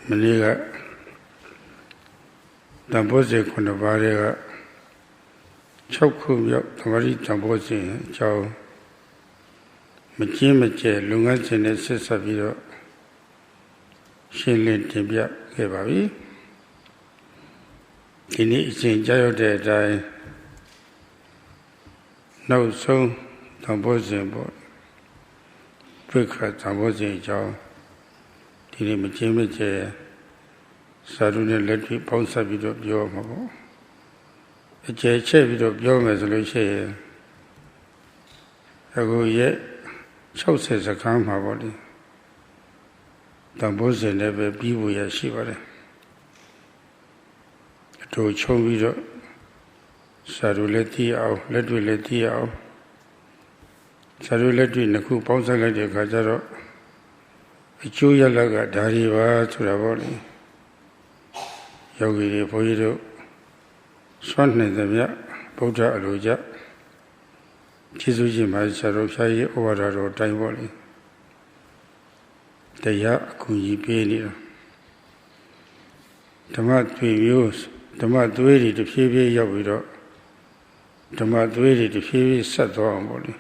Maniga Sambojjhanga Kunabariga Chokum Yok, Tamari Sambojjhanga, Chow Machimache, Lungas and Sesaviro, Shinlin Tibia Kebavi. In each Jayo de no so Sambojjhanga, Upekkha Sambojjhanga, Chow, Tini Machimache. SADHU let me pounce a bit of your mother. A bit of your resolution. I go yet, so says a calm my body. Sambojjhanga never be with a shiver. To show me the SADHU let thee out, let me let thee out. SADHU let me in the cool pounce like a gajaro. A chuya like a dariva to the body. Yogi Poido Swanne the Mia, Buddha Aluja, Chizuji Maisaro Shai over time volley. The Ya Kunji Penia Tomat views, Tomat ready to Phoebe Yavido, Tomat ready to Phoebe Sato body.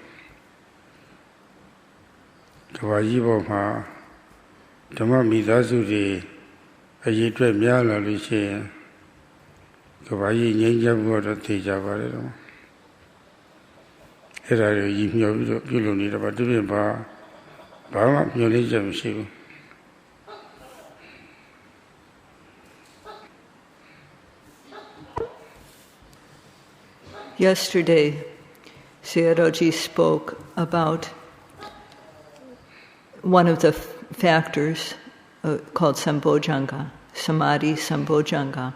Kawajibo Ma Tomat Midazudi. A year to Miala Lucia Kawaii Ninja water teacher. Here are you need about doing bar, Burma, your legion. Yesterday, Sayadawgyi spoke about one of the factors called Sambojjhanga, Samadhi Sambojjhanga,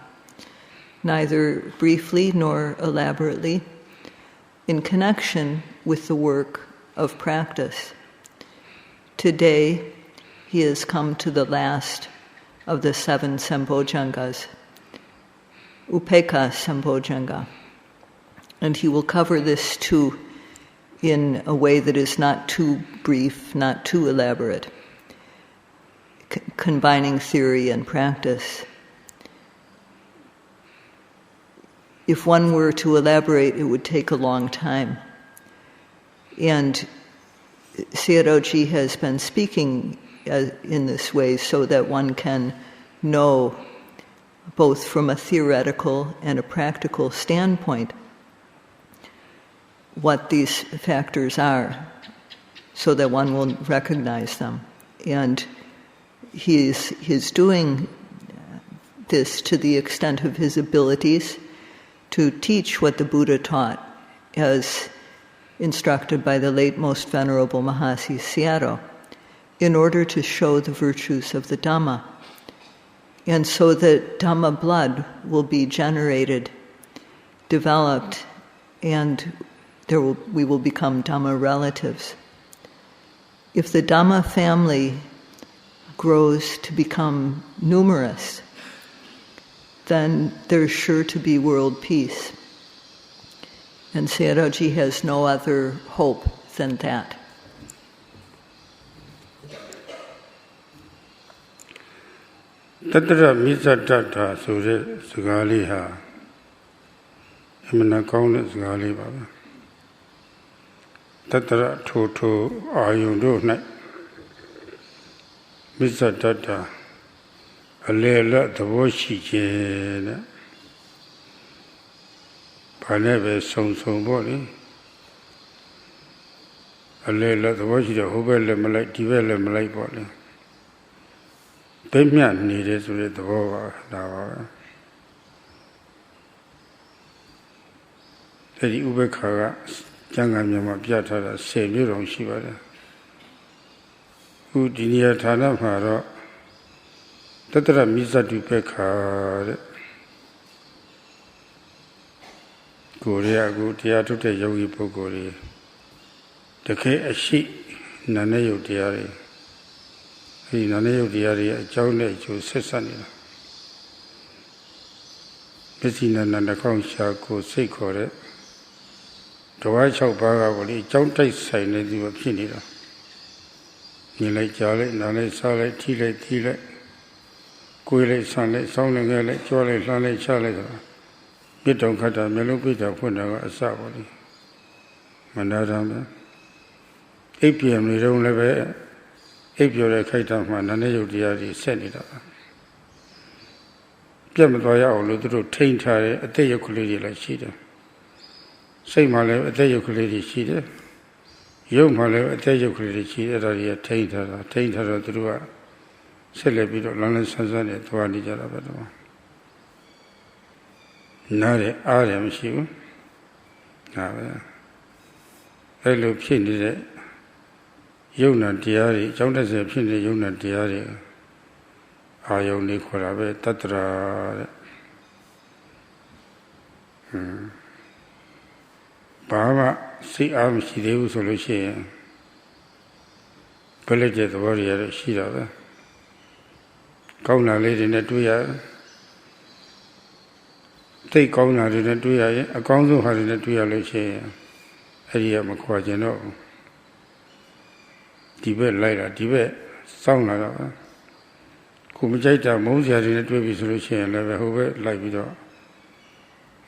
neither briefly nor elaborately, in connection with the work of practice. Today, he has come to the last of the 7 Sambojjhangas, Upekkha Sambojjhanga, and he will cover this too in a way that is not too brief, not too elaborate, combining theory and practice. If one were to elaborate, it would take a long time. And Sayadawgyi has been speaking in this way so that one can know, both from a theoretical and a practical standpoint, what these factors are, so that one will recognize them. And he's doing this to the extent of his abilities to teach what the Buddha taught, as instructed by the late Most Venerable Mahasi Sayadaw, in order to show the virtues of the Dhamma, and so that Dhamma blood will be generated, developed, and we will become Dhamma relatives. If the Dhamma family grows to become numerous, then there's sure to be world peace. And Sayadawgyi has no other hope than that. Tatra Mizatata Sure Sugaliha Imana Kauna Sugali Baba Tatra Toto Ayundo Night Mizatata Alela the Woshi Paneve Song Body Alela the Woshi the Hobel Malay Develop Malay Body Pemian needed to read the over now. The Upekkha Jangamma Piata, say little Shiva. Who did Tana Maro Tatra Misa Upekkha Korea Gutia to the Yogi Pogori. The K a sheet Nanayo Diari. He Nanayo Diari, a Jone to Sessanina. Missing another concha could say correct. The white shop baga will eat don't take sign as you have seen it. You like jolly, Nana solid, tea like Kuile Sanle, Songale, Jolly, Lale, Charlie, Biton Kata, Melopita, Pundaga, Savali, Mandadam. 8 p.m. နေတော့လည်းပဲအိပ်ပျော်တဲ့ခိုက်တံမှာနာနေရုပ်တရားတွေဆက်နေတာပြတ်မသွားရအောင်လို့သူတို့ထိန်းထားတဲ့အသက်ရုပ်ကလေးတွေလည်းရှိတယ်စိတ်မှာလည်းအသက်ရုပ်ကလေးတွေရှိတယ်ရုပ်မှာလည်းအသက်ရုပ်ကလေးတွေရှိတယ်အဲ့ဒါတွေကထိန်းထားတော့သူတို့ကဆက်လက်ပြီးတော့လမ်းလမ်းဆန်းဆန်းနဲ့သွားနေကြတာပဲတော့နားရအားရမရှိဘူးဒါပဲအဲ့လိုဖြစ်နေတဲ့ယုံနာတရားတွေအကြောင်းတက်စေဖြစ်နေတဲ့ယုံနာတရားတွေအာယုန်လေးခေါ်တာပဲတတ္တရာတဲ့ဘာမှစိတ်အားမရှိသေးဘူးဆိုလို့ရှိရင်ဘယ်လက်တဲ့သဘောတွေရရှိတာပဲကောင်းတာလေးတွေနဲ့တွေ့ရသိကောင်းတာတွေနဲ့တွေ့ရရင်အကောင်းဆုံးဟာတွေနဲ့တွေ့ရလို့ရှိရင်အဲ့ဒီကမခွာကျင်တော့ဒီဘက်လိုက်တာဒီဘက်စောင့်လာတော့ကိုမကြိုက်တာမုန်းစရာတွေနဲ့တွေ့ပြီဆိုလို့ရှိရင်လည်းဟိုဘက်လိုက်ပြီးတော့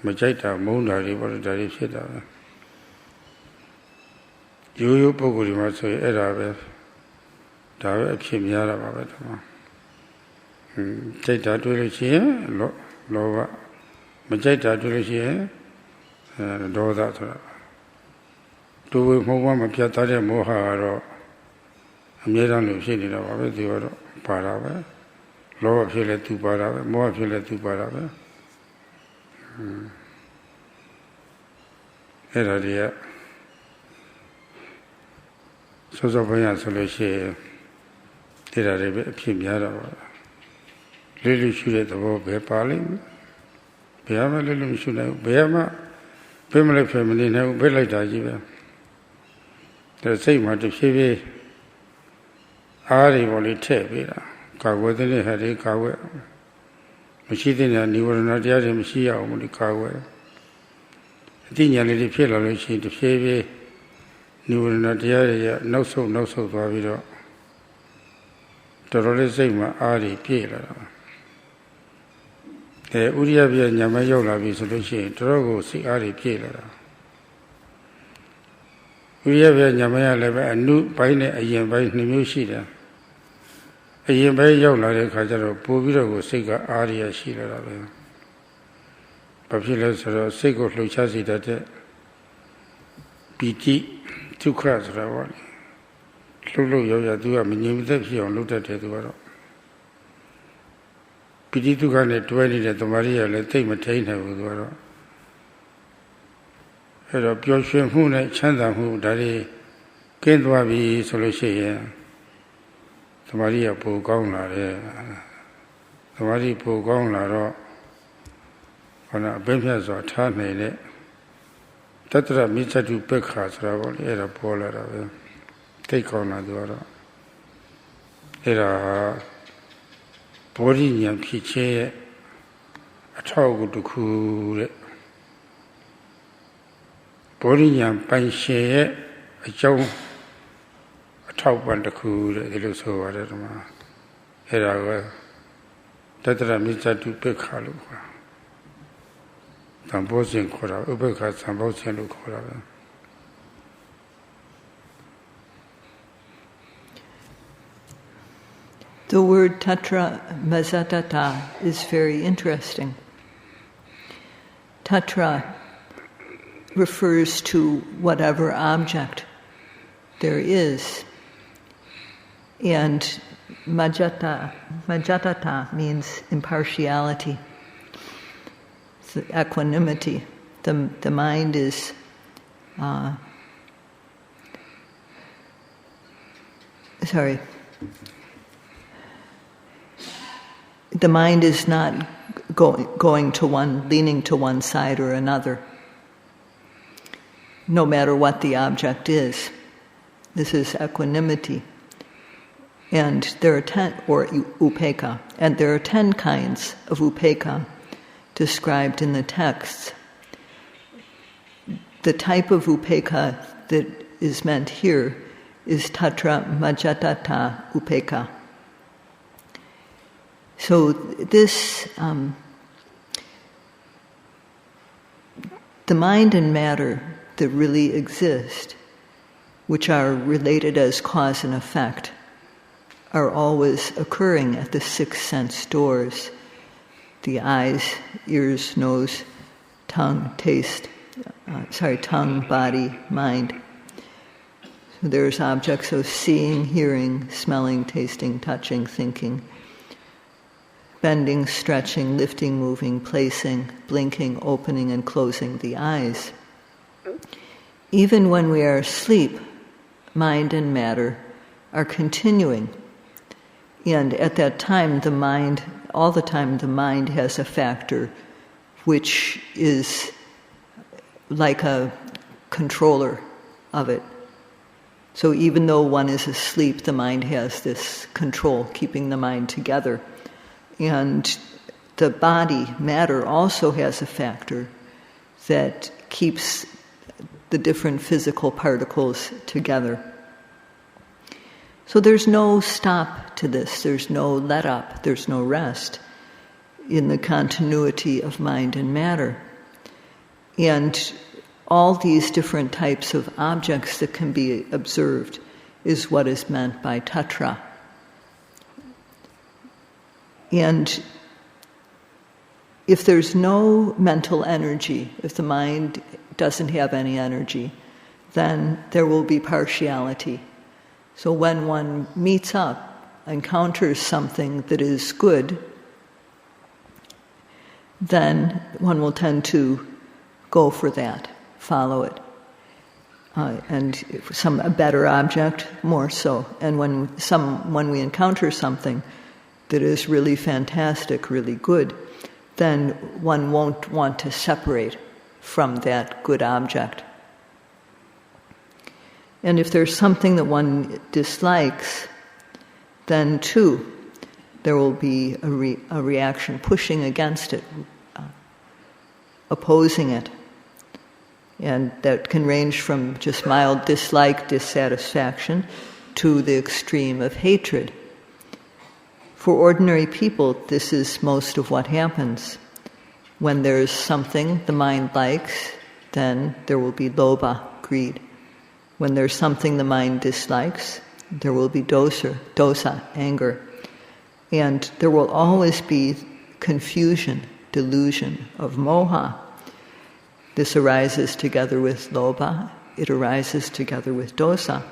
မကြိုက်တာမုန်းတာတွေပေါ့ဒါတွေဖြစ်တာပဲရိုးရိုးပုဂ္ဂိုလ်တွေမှာဆိုရင်အဲ့ဒါပဲဒါပဲအဖြစ်များတာပါပဲဒီမှာကြိုက်တာတွေ့လို့ရှိရင်လောဘမကြိုက်တာတွေ့လို့ရှိရင်ဒေါသဆိုတာတူဝေမှုံမပြတ်သားတဲ့မောဟကတော့အမြဲတမ်းလို့ဖြစ်နေတာပါပဲဒီကတော့ပါတာပဲလောဘဖြစ်လဲသူပါတာပဲမောဟဖြစ်လဲသူပါတာပဲအဲ့ဒါတွေကစောဘုရားဆိုလို့ရှိရင်ဒီဓာတ်တွေပဲအဖြစ်များတာပါလေးလေးရှိတဲ့သဘောပဲပါလိမ့်မယ်ဘယ်မှလေးလေးမရှိနိုင်ဘူးဘယ်မှပြမလိုက်ဖယ်မနေနိုင်ဘူးပြလိုက်တာကြီးပဲဒါစိတ်မှာတစ်ဖြည်းဖြည်းအားတွေပေါ်လေးထည့်ပေးတာကာကွယ်တဲ့ဟာတွေကာကွယ်မရှိတဲ့နိဝရဏတရားတွေမရှိရအောင်လို့ကာကွယ်အတိညာလေးတွေဖြစ်လာလို့ရှိရင်တစ်ဖြည်းဖြည်းနိဝရဏတရားတွေနောက်ဆုတ်သွားပြီးတော့တော်တော်လေးစိတ်မှာအားတွေပြည့်လာတာဥရိယပြညာမရောက်လာပြီဆိုလို့ရှိရင်တော်တော်ကိုစိတ်အားတွေပြည့်လာတာဥရိယပြညာမရလည်းပဲအနုပိုင်းနဲ့အရင်ပိုင်း2မျိုးရှိတယ်အရင်ပိုင်းရောက်လာတဲ့အခါကျတော့ပို့ပြီးတော့ကိုစိတ်ကအားရရှိလာတာပဲဘာဖြစ်လဲဆိုတော့စိတ်ကိုလှုပ်ရှားစေတတ်တဲ့ပီတိဒုက္ခဆိုတာပေါ့လှုပ်ရောက်ရသူကမငြိမ်မသက်ဖြစ်အောင်လုပ်တတ်တယ်သူကတော့ပီတိဒုက္ခနဲ့တွဲနေတဲ့တမာရီကလည်းသိမထိန်နိုင်ဘူးသူကတော့အဲ့တော့ပျော်ရွှင်မှုနဲ့ချမ်းသာမှုဒါတွေကင်းသွားပြီဆိုလို့ရှိရင်သမာဓိကပိုကောင်းလာတယ်သမာဓိပိုကောင်းလာတော့ခန္ဓာအပင်းဖြတ်စွာထားနိုင်တဲ့တတ္တရမိစ္ဆတုပက္ခဆိုတာပေါ့လေအဲ့ဒါပေါ်လာတာပဲသိကောင်းလာသူကတော့အဲ့ဒါဘောဓိဉာဏ်ဖြစ်ခြင်းရဲ့အထောက်အကူတစ်ခုတဲ့ဘောဓိဉာဏ်ပိုင်ရှင်ရဲ့အကြောင်းအထောက်ပံ့တစ်ခုတဲ့ဒီလိုဆိုပါတယ်ဒီမှာအဲ့ဒါကတတ္တရမိစ္ဆတုပက္ခလို့ခေါ်တာသံဘောဇဉ်ခေါ်တာဥပ္ပခသံဘောဇဉ်လို့ခေါ်တာပဲThe word tatra mazatata is very interesting. Tatra refers to whatever object there is. And majatata means impartiality, equanimity. The mind is the mind is not going to leaning to one side or another, no matter what the object is. This is equanimity. And there are 10, or upekkha, and there are 10 kinds of upekkha described in the texts. The type of upekkha that is meant here is tatra majatata upekkha. So this, the mind and matter that really exist, which are related as cause and effect, are always occurring at the six sense doors: the eyes, ears, nose, tongue, tongue, body, mind. So there's objects of seeing, hearing, smelling, tasting, touching, thinking, bending, stretching, lifting, moving, placing, blinking, opening, and closing the eyes. Even when we are asleep, mind and matter are continuing. And at that time, all the time, the mind has a factor which is like a controller of it. So even though one is asleep, the mind has this control, keeping the mind together. And the body, matter, also has a factor that keeps the different physical particles together. So there's no stop to this, there's no let up, there's no rest in the continuity of mind and matter. And all these different types of objects that can be observed is what is meant by tatra. And if there's no mental energy, if the mind doesn't have any energy, then there will be partiality. So when one meets up, encounters something that is good, then one will tend to go for that, follow it. And a better object, more so. And when we encounter something that is really fantastic, really good, then one won't want to separate from that good object. And if there's something that one dislikes, then too, there will be a reaction pushing against it, opposing it. And that can range from just mild dislike, dissatisfaction, to the extreme of hatred. For ordinary people, this is most of what happens. When there's something the mind likes, then there will be lobha, greed. When there's something the mind dislikes, there will be dosa, anger. And there will always be confusion, delusion of moha. This arises together with lobha, it arises together with dosa.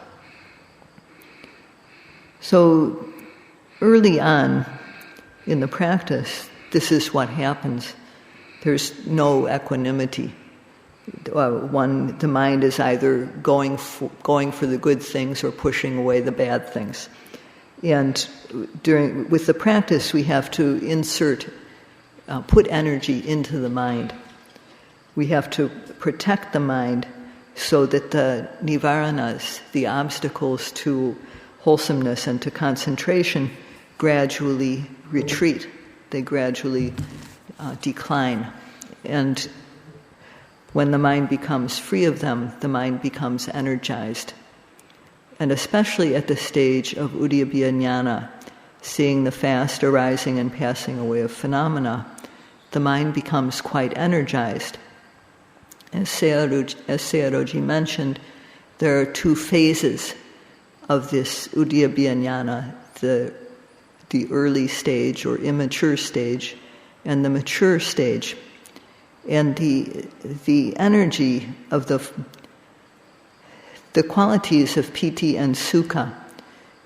So early on in the practice, this is what happens. There's no equanimity. The mind is either going for the good things or pushing away the bad things. And with the practice, we have to put energy into the mind. We have to protect the mind so that the nivaranas, the obstacles to wholesomeness and to concentration, gradually retreat. They gradually decline. And when the mind becomes free of them, the mind becomes energized. And especially at the stage of udyabhya jnana, seeing the fast arising and passing away of phenomena, the mind becomes quite energized. As Sayadawgyi mentioned, there are two phases of this udyabhya jnana, the early stage or immature stage, and the mature stage. And the energy of the qualities of piti and sukha,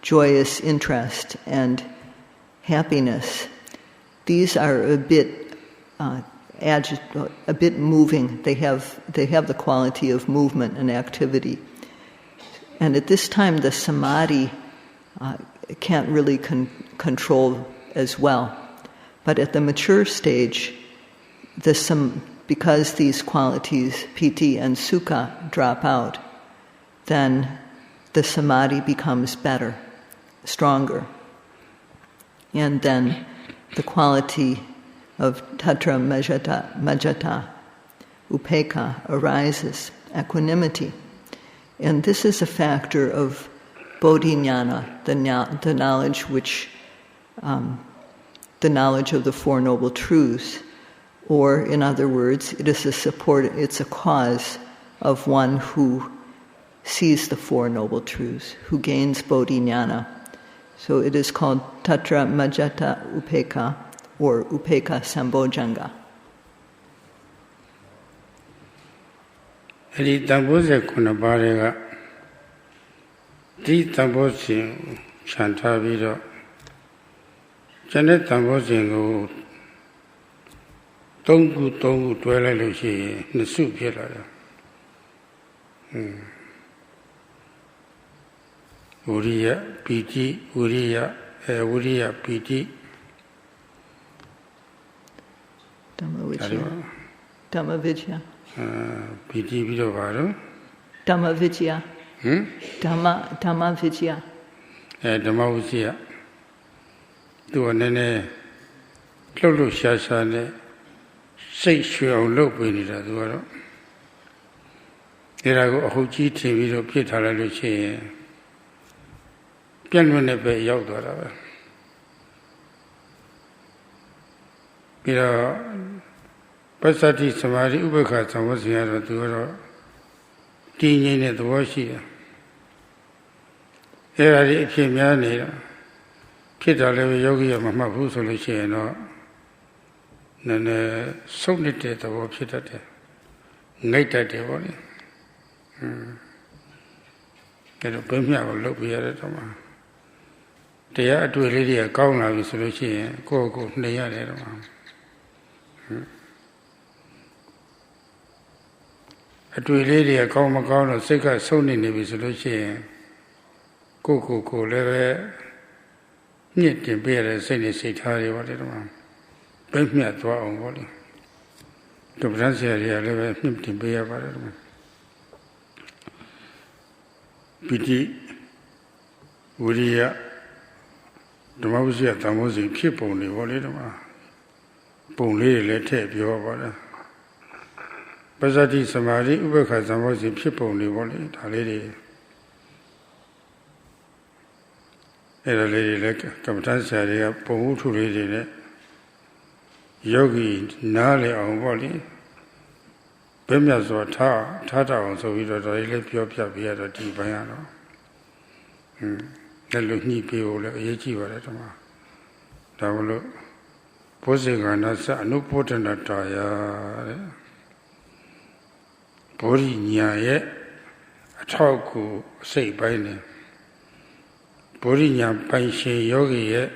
joyous interest and happiness, these are a bit moving. They have the quality of movement and activity. And at this time, the samadhi can't really control as well. But at the mature stage, because these qualities, piti and sukha, drop out, then the samadhi becomes better, stronger. And then the quality of tatra majjhata, upekkha, arises, equanimity. And this is a factor of bodhiññana, the knowledge which the knowledge of the Four Noble Truths, or in other words, it's a cause of one who sees the Four Noble Truths, who gains bodhinyana. So it is called Tatra Majjata Upekkha, or Upekkha Sambojjhanga. အဲ့ဒီတန်ဖိုးဆက်9ပါးတွေကဒီတန်ဖိုးစဉ်ခြံထားပြီးတော့ကျန်တဲ့တန်ဖိုးစဉ်ကို3ခုတွဲလိုက်လို့ရှိရင်2စုဖြစ်လာတယ်ဝိရိယပီတိဝိရိယပီတိ Dhamma Vicya. ပီတိပြီးတော့ပါတော့ Dhamma Vicya. Dhamma Vicya. ဓမ္မဝိဇ္ဇာသူကနည်းနည်းလှုပ်ရှားနဲ့စိတ်ရွှင်အောင်လုပ်ပေးနေတာသူကတော့ဒါကိုအဟုတ်ကြီးထင်ပြီးတော့ပြစ်ထားလိုက်လို့ရှိရင်ပြန့်လွင့်တဲ့ဘက်ရောက်သွားတာပဲပြီးတော့ပစ္စတိသမာဓိဥပ္ပခါသံဝစဉ်ကတော့သူကတော့တည်ငြိမ်တဲ့သဘောရှိတယ်အဲ့ဒါဒီအဖြစ်များနေတာဖြစ်တာလည်းယောဂီရမမှတ်ဘူးဆိုလို့ရှိရင်တော့နည်းနည်းဆုံးနေတဲ့သဘောဖြစ်တတ်တယ်ငိတ်တတ်တယ်ပေါ့လေအဲ့တော့ဘယ်မျှကိုလုပ်ပြရတဲ့တော့မှတရားအတွေ့လေးတွေကကောင်းလာပြီဆိုလို့ရှိရင်ကိုယ့်ကိုယ်နှိမ့်ရတယ်တော့မှအတွေ့လေးတွေကကောင်းမကောင်းတော့စိတ်ကဆုံးနေပြီဆိုလို့ရှိရင်ကိုယ်လည်းပဲညစ်တင်ပေးရတဲ့စိတ်နဲ့စိတ်ထားတွေပေါ့လေတော့ပြည့်မြတ်သွားအောင်ပေါ့လေဒီပဒန်းဆရာတွေကလည်းပဲညစ်တင်ပေးရပါတယ်တော့ပီတိဝိရိယဓမ္မဝိဇ္ဇာတန်ဖိုးစီဖြစ်ပုံတွေပေါ့လေတော့ပုံလေးတွေလည်းထည့်ပြောပါတယ်ပဇ္ဇတိသမာဓိဥပ္ပခါသံဘောစီဖြစ်ပုံတွေပေါ့လေဒါလေးတွေအဲ့ဒါလေးတွေလည်းကမ္မဋ္ဌာန်းဆရာတွေကပုံဥထုလေးတွေနဲ့ယောဂီနားလည်အောင်ပေါ့လေဘယ်မြတ်စွာထားတအောင်ဆိုပြီးတော့ဒါလေးလည်းပြောပြပြရတော့ဒီပိုင်းရတော့လည်းလို့ညှိပေးဖို့လည်းအရေးကြီးပါတယ်ဓမ္မဒါမလို့ဘုဇေကနာသအနုပောဒနာတာယတဲ့ဘောဓိညာရဲ့အထောက်အကူအစိတ်ပိုင်းနဲ့ဘောဓိညာပိုင်ရှင်ယောဂီရဲ့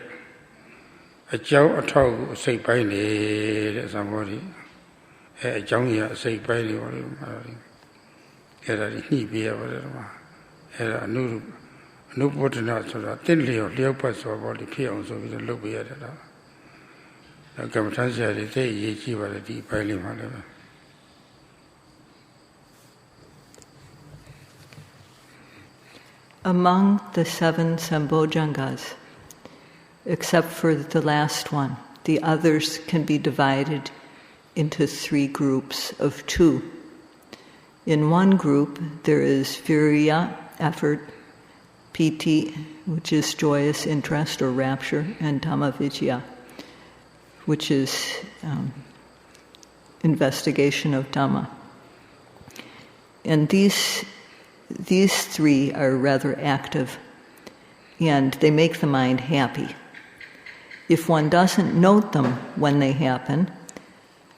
အကြောင်းအထောက်အကူအစိတ်ပိုင်းနေတဲ့သံဘောဓိအကြောင်းကြီးအစိတ်ပိုင်းတွေပါလို့အဲ့ဒါညှိပေးရပါတယ်ဓမ္မအဲ့ဒါအနုပောဒနာဆိုတာတင့်လျော်လျောက်ပတ်စွာပေါ့လေဖြစ်အောင်ဆိုပြီးတော့လုပ်ပေးရတယ်တော့ကမ္မဋ္ဌာန်းဆရာတွေသိအရေးကြီးပါတယ်ဒီအပိုင်းလေးမှာလည်း Among the 7 Sambojjhangas, except for the last one, the others can be divided into 3 groups of 2. In one group, there is virya, effort, piti, which is joyous interest or rapture, and dhamma vicya, which is investigation of Dhamma. And these 3 are rather active, and they make the mind happy. If one doesn't note them when they happen,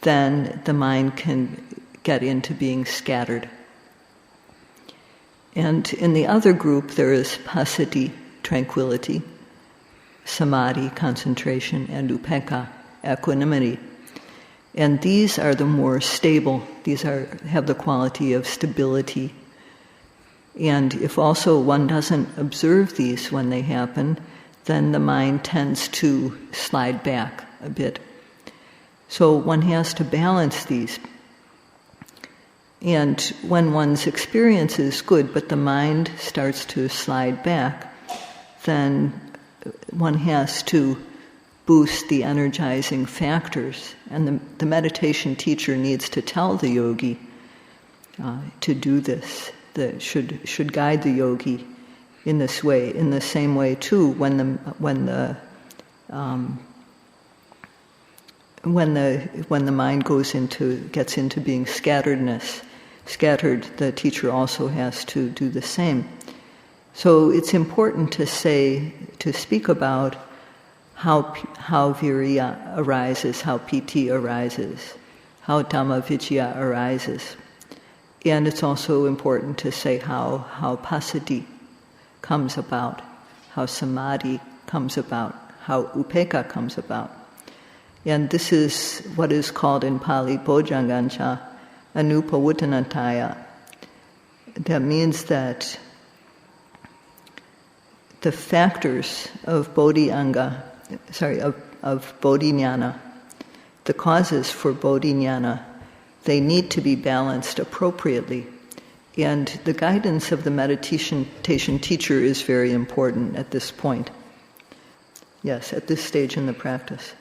then the mind can get into being scattered. And in the other group, there is passaddhi, tranquility, samadhi, concentration, and upekkha, equanimity. And these are the more stable. These have the quality of stability. And if also one doesn't observe these when they happen, then the mind tends to slide back a bit. So one has to balance these. And when one's experience is good, but the mind starts to slide back, then one has to boost the energizing factors. And the meditation teacher needs to tell the yogi to do this. That should guide the yogi in this way. In the same way, too, when the when the mind gets into being scattered, the teacher also has to do the same. So it's important to speak about how virya arises, how piti arises, how Dhamma Vicaya arises. And it's also important to say how passaddhi comes about, how samadhi comes about, how upekkha comes about. And this is what is called in Pali Bojjhangancha anupawuttanataya. That means that the factors of bodhijnana, the causes for bodhijnana, they need to be balanced appropriately. And the guidance of the meditation teacher is very important at this point. Yes, at this stage in the practice.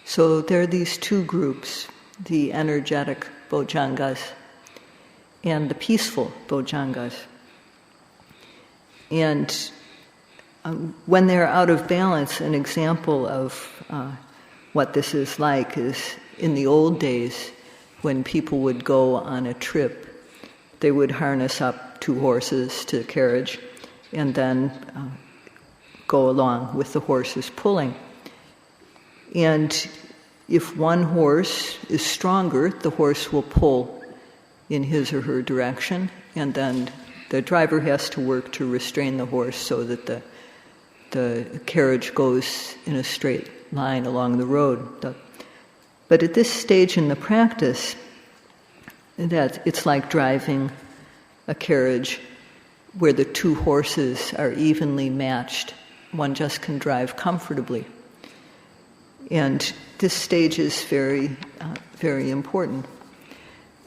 So there are these two groups, the energetic bojjhangas and the peaceful bojjhangas. And when they're out of balance, an example of what this is like is in the old days when people would go on a trip, they would harness up 2 horses to the carriage and then go along with the horses pulling. And if one horse is stronger, the horse will pull in his or her direction, and then the driver has to work to restrain the horse so that the carriage goes in a straight line along the road. But at this stage in the practice, that it's like driving a carriage where the 2 horses are evenly matched. One just can drive comfortably. And this stage is very, very important.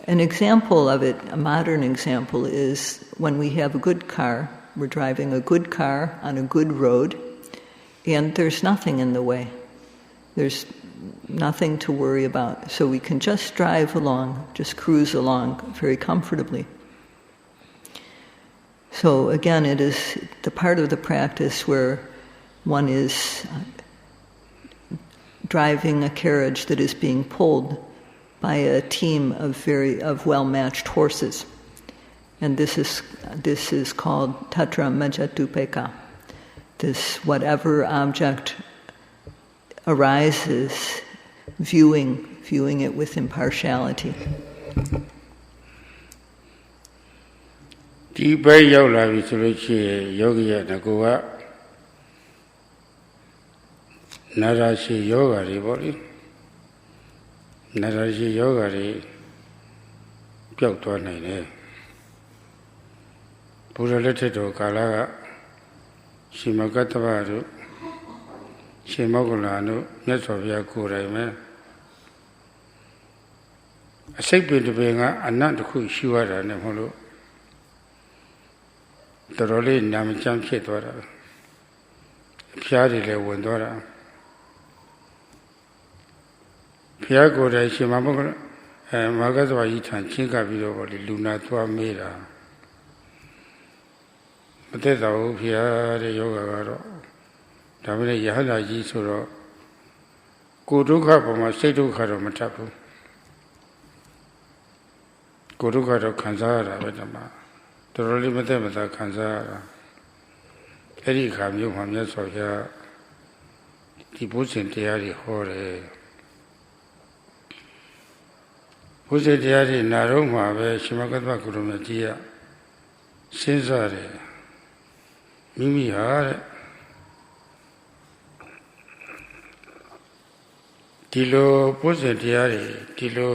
An example of it, a modern example, is when we have a good car. We're driving a good car on a good road, and there's nothing in the way. There's nothing to worry about. So we can just drive along, just cruise along very comfortably. So again, it is the part of the practice where one is driving a carriage that is being pulled by a team of well-matched horses. And this is called tatra majjhat upekkha. this whatever object arises, viewing it with impartiality. ဒီဘက်ရောက်လာပြီဆိုလို့ရှိရင်ယောဂီရဲ့ငကိုကနာရာရှိယောဂါတွေပေါ့လေနာရာရှိယောဂါတွေပျောက်သွားနိုင်တယ်ဘုရားလက်ထက်တော်ကာလကရှင်မဂ္ဂတ္တဗတို့ရှင်မောဂလန်တို့မြတ်စွာဘုရားကိုယ်တိုင်ပဲအစိတ်ပင်တစ်ပင်ကအနတ်တစ်ခုရှိရတာနဲ့မဟုတ်လို့တော်တော်လေးနာမကျမ်းဖြစ်သွားတာဖျားတွေလည်းဝင်သွားတာဖျားကိုယ်တိုင်ရှင်မဂ္ဂတ္တမဂ္ဂတ္တဗကြီးထံချင်းကပ်ပြီးတော့လူနာသွားမေးတာမသက်သာဘူးဖျားတဲ့ယောဂကတော့ဒါပေမဲ့ယဟန္တာကြီးဆိုတော့ကိုယ်ဒုက္ခပေါ်မှာစိတ်ဒုက္ခတော့မထပ်ဘူးကိုယ်ဒုက္ခတော့ခံစားရတာပဲဓမ္မတော်တော်လေးမသက်မသာခံစားရတာအဲ့ဒီအခါမျိုးမှာမြတ်စွာဘုရားဒီဘုဇင်တရားတွေဟောတယ်ဘုဇင်တရားတွေနာတော့မှာပဲရှင်မဂ္ဂတ္တဗဂုရုမြတ်ကြီးကစဉ်းစားတယ်မိမိဟာတဲ့ဒီလိုဘုဇင်တရားတွေဒီလို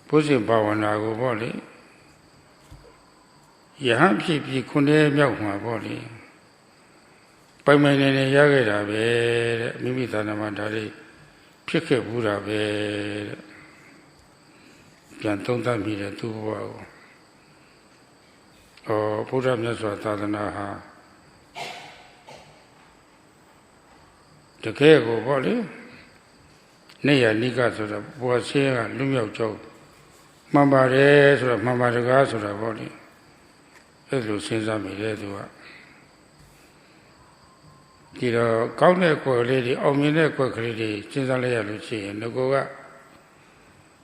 ဘုဇင်ဘာဝနာကိုပေါ့လေယဟန်ဖြစ်ပြီးခုနှစ်မြောက်မှာပေါ့လေပိုင်ပိုင်နေနေရခဲ့တာပဲတဲ့မိမိသာနာမှာဒါလေးဖြစ်ခဲ့ဘူးတာပဲတဲ့ပြန်သုံးသပ်မိတယ်သူ့ဘဝကိုဘုရားမြတ်စွာသာသနာဟာတကယ်ကိုပေါ့လေနေရနိကဆိုတော့ဘုရားဆေးကလွတ်မြောက်ကြောင်းမှန်ပါတယ်ဆိုတော့မှန်ပါတကားဆိုတာပေါ့လေအဲ့လိုစဉ်းစားမိတယ်သူကဒီတော့ကောင်းတဲ့ကွယ်လေးတွေအောင်မြင်တဲ့ကွယ်ကလေးတွေစဉ်းစားလိုက်ရလို့ရှိရင်ငကိုက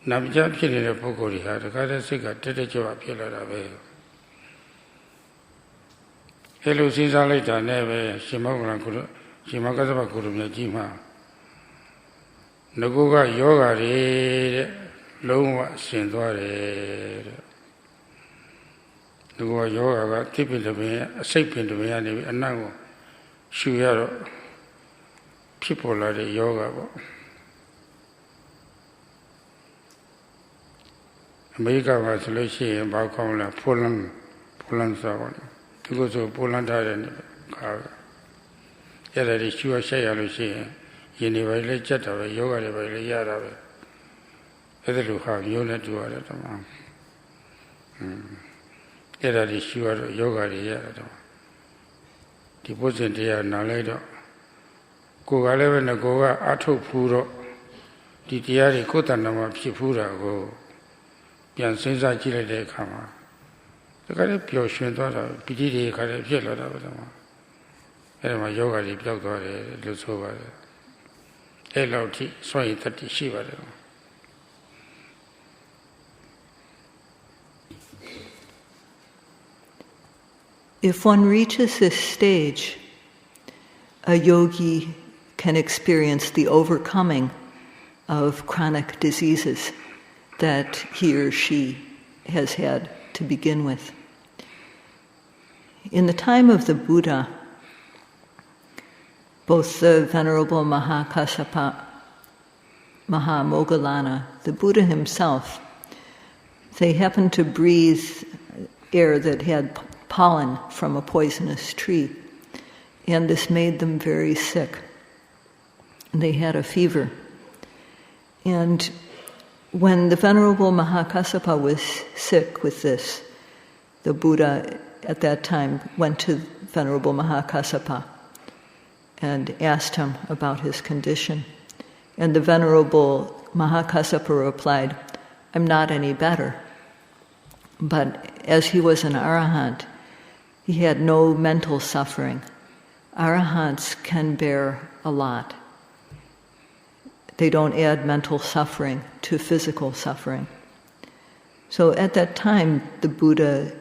နာမကျဖြစ်နေတဲ့ပုဂ္ဂိုလ်တွေဟာတခါတည်းစိတ်ကတက်တက်ကြွဖြစ်လာတာပဲအဲ့လိုစဉ်းစားလိုက်တာနဲ့ပဲရှင်မောဂလန်ကိုရှင်မဂ္ဂတ္တဗဂုရုမြတ်ကြီးမှာငကိုကယောဂါတွေတဲ့လုံးဝရှင်သွားတယ်တဲ့ငကိုကယောဂါကတိပိတပင်အစိတ်ပင်တပင်ကနေပြီးအနတ်ကိုရှူရတော့ဖြစ်ပေါ်လာတဲ့ယောဂါပေါ့အမေရိကမှာဆိုလို့ရှိရင်ဘာကောင်းလဲဖိုလန်ဆိုတော့ဒီကိုဆိုပိုလန်ထားတဲ့ခါအဲ့ဒါတွေရှူရဆက်ရလို့ရှိရင်ယင်နေပါလေကြက်တာပဲယောဂါတွေပဲလေရတာပဲအဲ့ဒါလိုဟာမျိုးနဲ့တူရတယ်တမအဲ့ဒါတွေရှူရတော့ယောဂါတွေရတာတော့ဒီဘုဇင်တရားနားလိုက်တော့ကိုယ်ကလည်းပဲငကိုကအထုတ်ဖူးတော့ဒီတရားတွေကိုယ်တဏ္ဍာမှာဖြစ်ဖူးတာကိုပြန်စဉ်းစားကြည့်လိုက်တဲ့အခါမှာဒါကလည်းပျော်ရွှင်သွားတာပီတိတွေခါလည်းဖြစ်လာတာပဲတမအဲ့ဒါမှာယောဂါတွေပျောက်သွားတယ်လို့ဆိုပါတယ်အဲ့လောက်ထိစွန့်ရည်တတိရှိပါတယ် If one reaches this stage, a yogi can experience the overcoming of chronic diseases that he or she has had to begin with. In the time of the Buddha, both the Venerable Mahakassapa, Mahamoggallana, the Buddha himself, they happened to breathe air that had pollen from a poisonous tree, and this made them very sick. They had a fever. And when the Venerable Mahakassapa was sick with this, the Buddha at that time went to Venerable Mahakassapa and asked him about his condition. And the Venerable Mahakassapa replied, "I'm not any better." But as he was an arahant, he had no mental suffering. Arahants can bear a lot. They don't add mental suffering to physical suffering. So at that time, the Buddha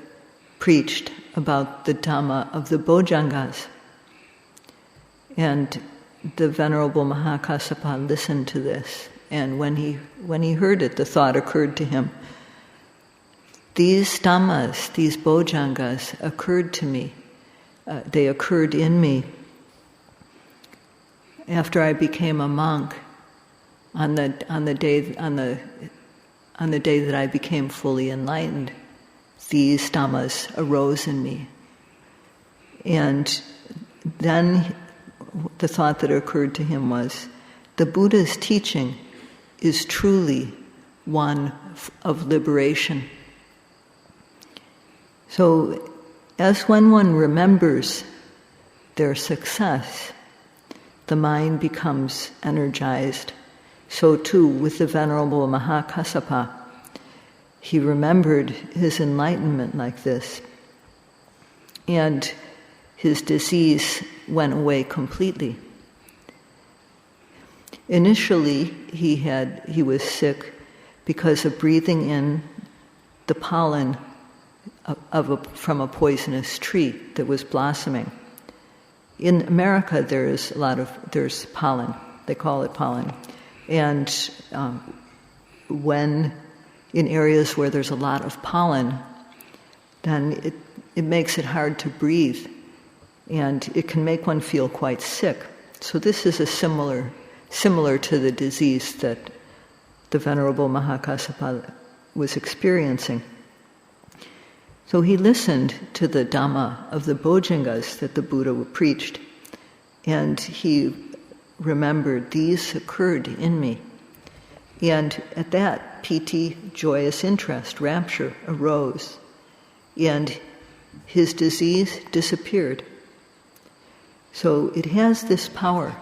preached about the Dhamma of the Bojjhangas. And the Venerable Mahakassapa listened to this, and when he heard it, the thought occurred to him, these Dhammas, these Bojjhangas occurred to me. They occurred in me after I became a monk on the day that I became fully enlightened. These Dhammas arose in me. And then the thought that occurred to him was, the Buddha's teaching is truly one of liberation. So, as when one remembers their success, the mind becomes energized. So too with the Venerable Mahakassapa. He remembered his enlightenment like this, and his disease went away completely. Initially, he was sick because of breathing in the pollen from a poisonous tree that was blossoming. In America, there's pollen. They call it pollen, and when in areas where there's a lot of pollen, then it makes it hard to breathe, and it can make one feel quite sick. So this is similar to the disease that the Venerable Mahakassapa was experiencing. So he listened to the Dhamma of the Bojjhangas that the Buddha preached, and he remembered these occurred in me. And at that, piti, joyous interest, rapture, arose, and his disease disappeared. So it has this power.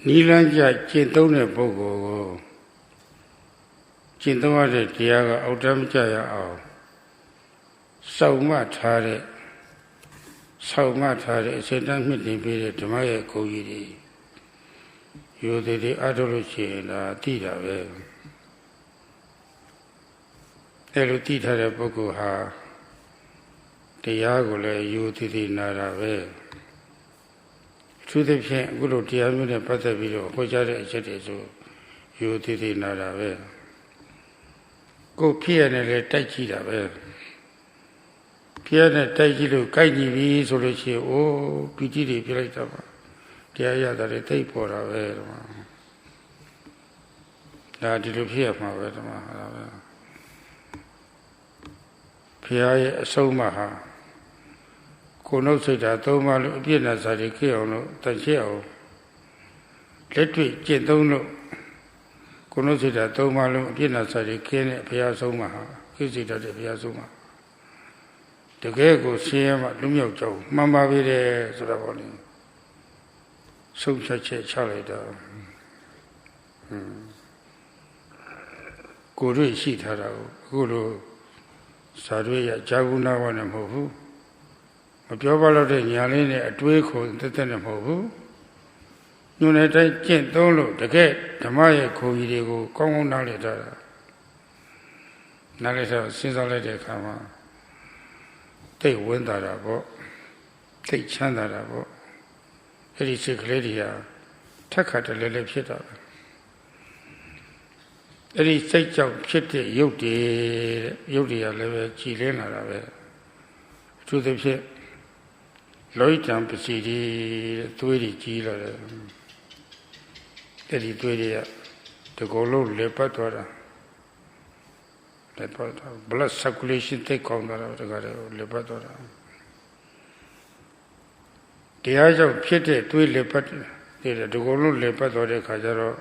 Nilanja Chintone Bogo Chintoa Tiaga Autam Jaya Sauma Tare Sedan meeting period to my Kogi. You did the Adolochi and Tita. Elutita Boko Ha Tiagole, you did the Nara. To the Guru Tiamina Patavido, Pojare Cheteso, you did the Nara. Go piano Tachida. Piano Tajido, Kaiji, Solochi, oh, Piti Pilatama. Tiaya that a tape or a vera. That did appear my vera. Pia Somaha. Konosita, Toma, Piena Sadikio, Tachio. Let me get dono. Konosita, Toma, Piena Sadikin, Pia Somaha. Kisita de Pia Soma. The Gego, Siam, Lumio, Mamma Vide, Sodavoni. So such a child. Guru Sitara, Guru Sadhuya, Jaguna, one and Mohu. A Jobalo de Yalene, a Dweko, the Tenemohu. United Gent Dolo, the gate, the Maya Kovidigo, Congo Nalita. Nalita, since I let it come on. They went that about. They chant that about. It is a Gladia, Takat a little pit up. It is take out Kitty, Yodi, level, Chilena, to the pit. Loitam Pacidi, 20 kilo. That is 20, the Golo Lepatora. Blood circulation take on the Lepatora. The eyes of Pete, two lepat, the Golo lepat or the Kajaro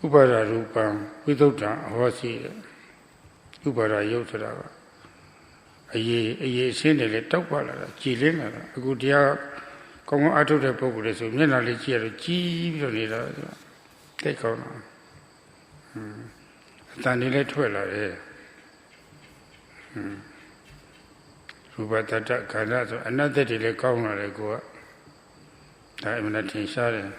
Ubara Rupam, without Hosi Ubara Yotra. A ye send a topala, Chilena, a good year, come out of the populace of Menalicia, Chief, take on. Tanile Twella, Rubatata Kanato, another delay corner go. I'm not in Shari.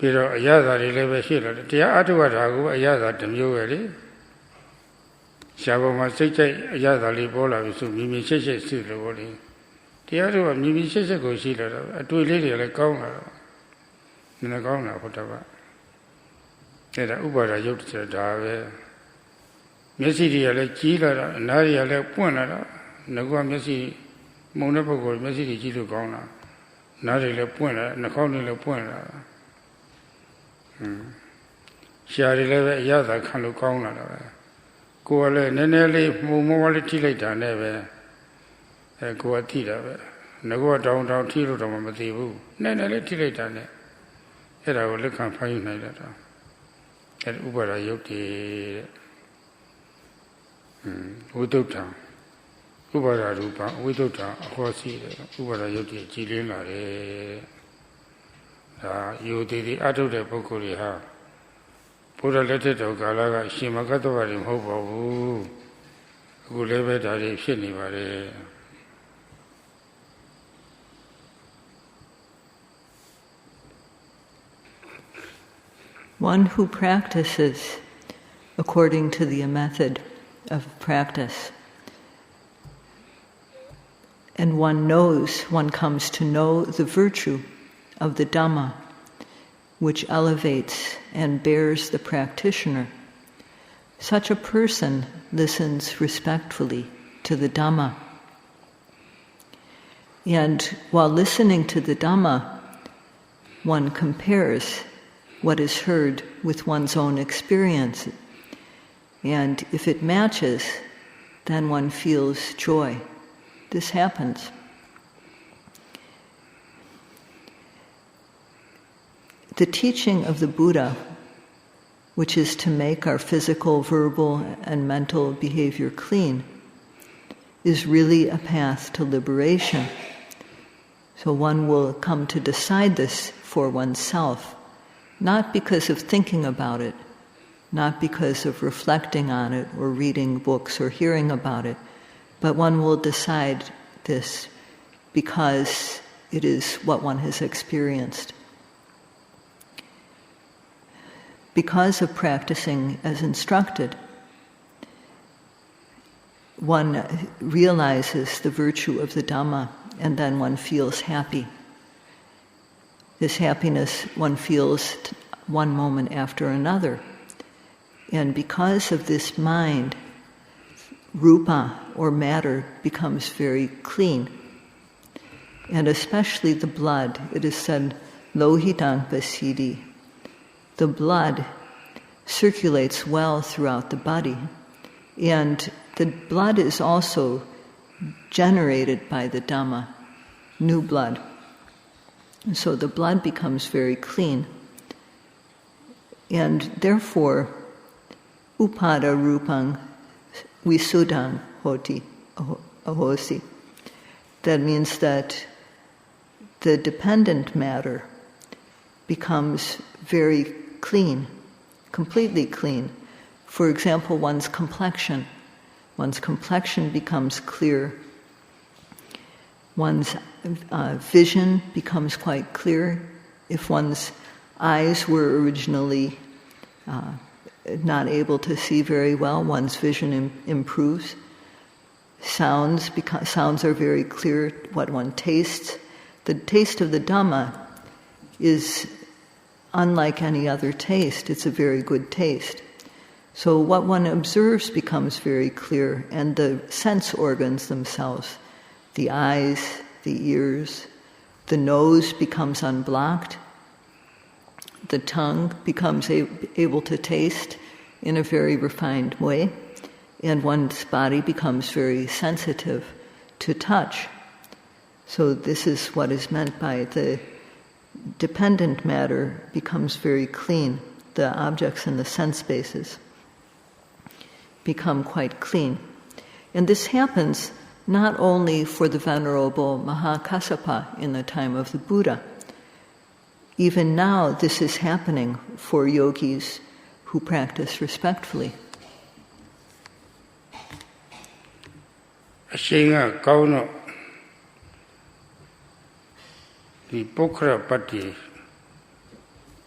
Pero ayada lebe shila, tia atuatago, ayada temueli. Shaboma Seke, ayada libola, Mimi Seke, Siloli. Tia to Mimi Seke go shila, a 2 lady like Gona. In a Gona, whatever. Era Ubara Yokta Dave. Messi like Chila, Naria like Puana, Nagua Messi, Monaco, Messi Chilu Gona. Nari le Puana, Nakoni le Puana. Shari leve yada Kalu Gona. Go ale, Nenele, Mumali later, never. Go a tida. Nago down Tilo Matibu. Nenele Tilata. Era will look and find neither. At Ubara Yoki Udota Ubara Rupa, Udota, Hosi, Ubara Yoki, Chilina. You did the Ado Pokoriha. Put a letter to Galaga, Shimakato in hope of who live at a Shinibare. One who practices according to the method of practice, and one comes to know the virtue of the Dhamma, which elevates and bears the practitioner. Such a person listens respectfully to the Dhamma. And while listening to the Dhamma, one compares what is heard with one's own experience. And if it matches, then one feels joy. This happens. The teaching of the Buddha, which is to make our physical, verbal, and mental behavior clean, is really a path to liberation. So one will come to decide this for oneself, not because of thinking about it, not because of reflecting on it or reading books or hearing about it, but one will decide this because it is what one has experienced. Because of practicing as instructed, one realizes the virtue of the Dhamma, and then one feels happy. This happiness one feels one moment after another. And because of this mind, rupa, or matter, becomes very clean. And especially the blood. It is said, lohitang pasidi. The blood circulates well throughout the body. And the blood is also generated by the Dhamma, new blood. So the blood becomes very clean. And therefore, upada rupang visuddhang hoti ahosi. That means that the dependent matter becomes very clean, completely clean. For example, one's complexion becomes clear. One's vision becomes quite clear. If one's eyes were originally not able to see very well, one's vision improves. Sounds are very clear. What one tastes, the taste of the Dhamma is unlike any other taste. It's a very good taste. So what one observes becomes very clear, and the sense organs themselves, the eyes, the ears, the nose becomes unblocked, the tongue becomes able to taste in a very refined way, and one's body becomes very sensitive to touch. So this is what is meant by the dependent matter becomes very clean. The objects in the sense spaces become quite clean. And this happens not only for the Venerable Mahakassapa in the time of the Buddha. Even now this is happening for yogis who practice respectfully. Ashinga kauno di pokra pati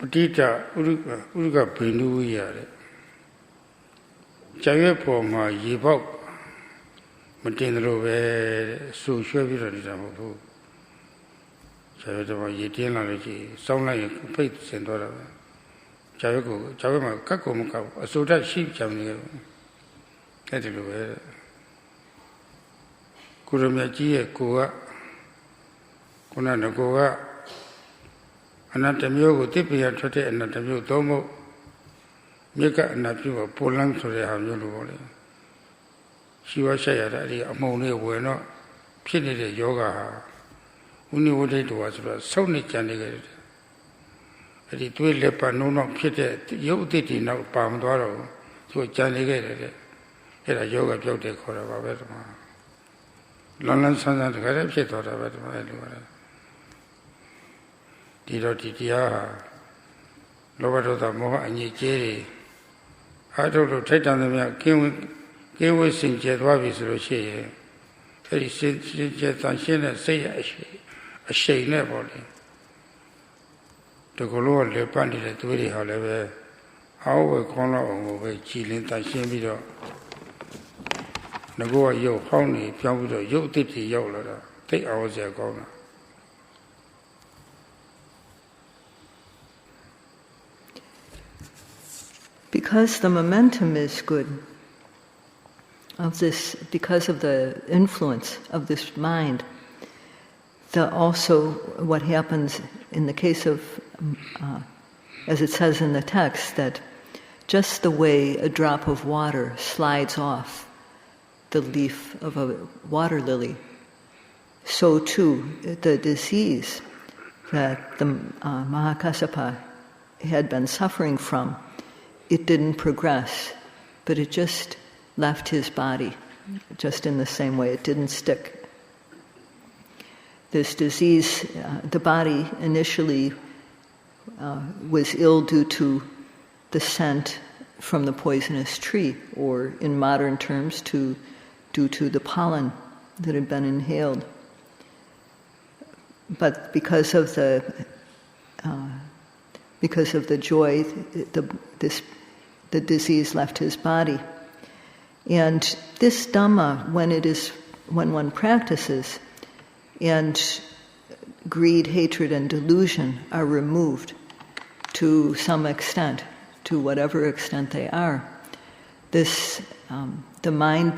Padita Uruga Pindu Yare Jayapo ma Yibok Matinro Su Shaviran Sayadaw Yitinalogy, sound like faith Sendora Jayako, Javama Kakomaka, a soda sheep jamming. That is where Kuramaji Goa Kunana Goa Anatamio Tipi and Trate and Natamio Domo Mika and Napu Poland to the Hamulu. She was Sayadaw among the Bueno, Pinny Yoga. Only what it was so niche and negated. It will let no pit, you did in our palm dwaro to a janigated. It a yoga beauty for a Vetma. London Sun and Garabshit or a Vetma. Dido Titia, Lover the Moha and Yeri. I told to take on the milk, give with St. Jedwavis Roche. Very St. Jet and Shin say a shade never. The Golo le Panditarama, however, our corner over Chilin Tashimido. Nagoa Yo Honey, Piamudo, Yo Tipsy Yola, take hours ago. Because the momentum is good of this, because of the influence of this mind, also what happens in the case of, as it says in the text, that just the way a drop of water slides off the leaf of a water lily, so too the disease that the Mahakassapa had been suffering from, it didn't progress, but it just left his body, just in the same way. It didn't stick. This disease, the body initially was ill due to the scent from the poisonous tree, or in modern terms, due to the pollen that had been inhaled. But because of the joy, the disease left his body. And this Dhamma, when one practices, and greed, hatred, and delusion are removed to some extent, to whatever extent they are, the mind